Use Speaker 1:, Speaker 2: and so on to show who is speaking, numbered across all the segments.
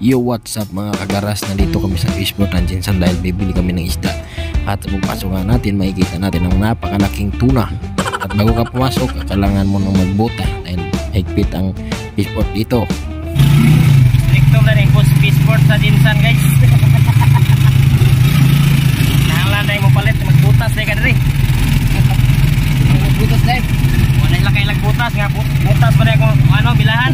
Speaker 1: Yo, what's up mga kagaras, nandito kami sa fishport ng Jinsan dahil bibili kami ng isda. At pagpasok nga natin, makikita natin ang napakalaking tuna. At bago ka pumasok, kailangan mo nang magbuta dahil higpit ang fishport dito.
Speaker 2: Stricto na rin po fishport sa Jinsan, guys. Nahalan na mo palit, magbutas na ka rin. Magbutas na wala lang kayo lagbutas nga, butas pa rin kung ano, bilahan.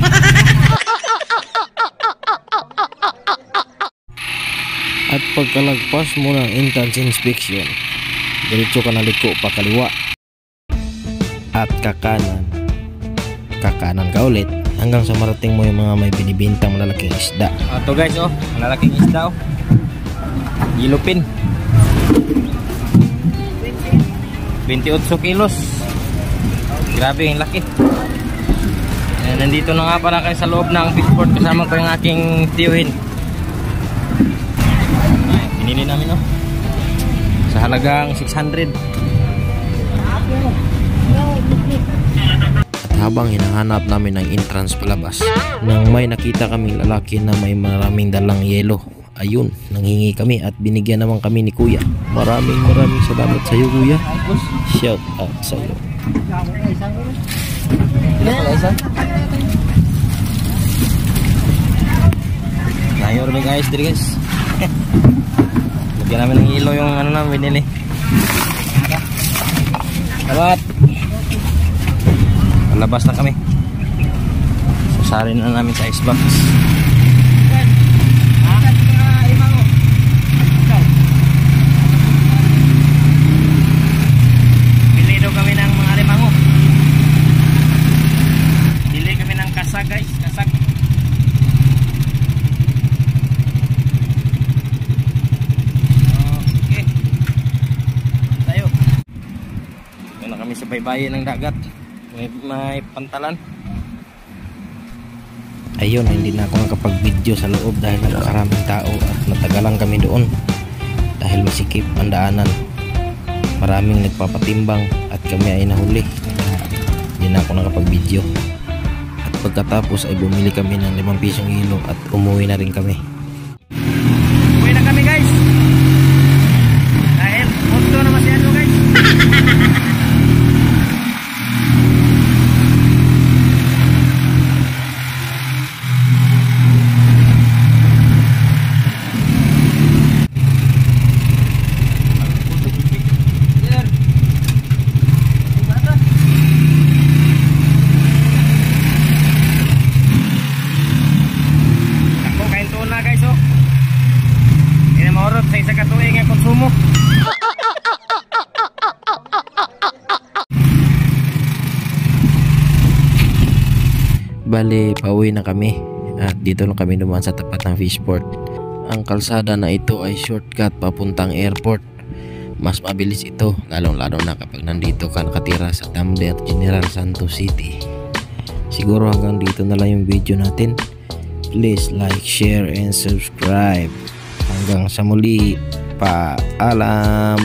Speaker 1: At pagkalagpas mo ng entrance inspection, diretso ka na liko pa kaliwa at kakanan ka ulit hanggang sa marating mo yung mga may binibintang malalaking isda.
Speaker 2: Ito guys, oh, malalaking isda, oh, yellowfin 28 kilos, grabe yung laki. Nandito na nga pala kayo sa loob ng fishport, kasama ko yung aking tiyuhin. Pinili namin, oh, sa halagang 600.
Speaker 1: At habang hinahanap namin ng entrance palabas, nang may nakita kaming lalaki na may maraming dalang yelo, ayun, nanghingi kami at binigyan naman kami ni kuya. Maraming salamat sa iyo, kuya. Shout out sa iyo.
Speaker 2: Nayor may guys, diri guys. Lagyan namin ng ilo yung ano namin binili. Salamat. Palabas na kami. Sasarin na namin sa icebox. Bili daw kami ng mga alimango. Bili kami ng kasag, guys, kasag. Sa baybayin ng dagat, may pantalan.
Speaker 1: Ayun, hindi na ako nakapag-video sa loob dahil napakaraming tao at natagalan kami doon dahil masikip ang daanan. Maraming nagpapatimbang at kami ay nahuli. Hindi na ako nakapag-video. At pagkatapos ay bumili kami ng 5 pisong hilo at umuwi na rin kami.
Speaker 2: Uwi na kami, guys, dahil punto na masyado, guys. Sa katuig nga konsumo.
Speaker 1: Bale, pauwi na kami at dito lang kami dumaan sa tapat ng fishport. Ang kalsada na ito ay shortcut papuntang airport. Mas mabilis ito, lalong-lalo na kapag nandito ka nakatira sa Tamber, General Santos City. Siguro hanggang dito na lang yung video natin. Please like, share, and subscribe. Hanggang sa muli, paalam.